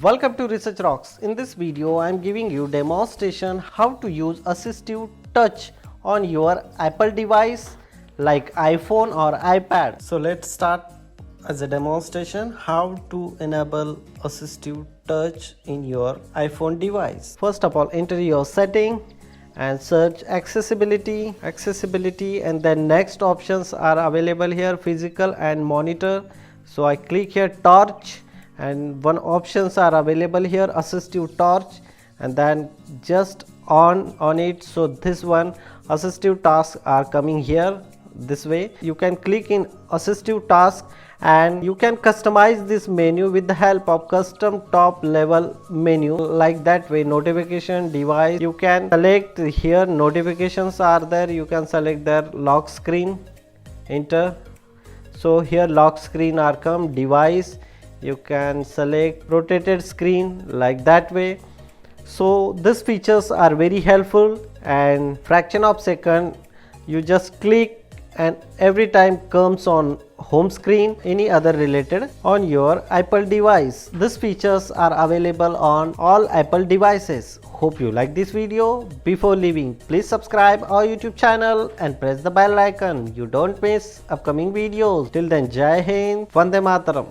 Welcome to Research Rocks. In this video I am giving you demonstration how to use Assistive Touch on your Apple device like iPhone or iPad. So let's start as a demonstration how to enable Assistive Touch in your iPhone device. First of all, enter your setting and search accessibility, and then next options are available here, physical and monitor. So I click here torch, and one options are available here, assistive torch, and then just on it. So this one assistive tasks are coming here this way. You can click in assistive task and you can customize this menu with the help of custom top level menu, like that way. Notification device, you can select here, notifications are there, you can select their lock screen, enter. So here lock screen are come, device, you can select rotated screen, like that way. So these features are very helpful, and fraction of second you just click and every time comes on home screen, any other related on your Apple device. These features are available on all Apple devices. Hope you like this video. Before leaving, please subscribe our YouTube channel and press the bell icon. You don't miss upcoming videos. Till then, Jai Hind, Vande Mataram.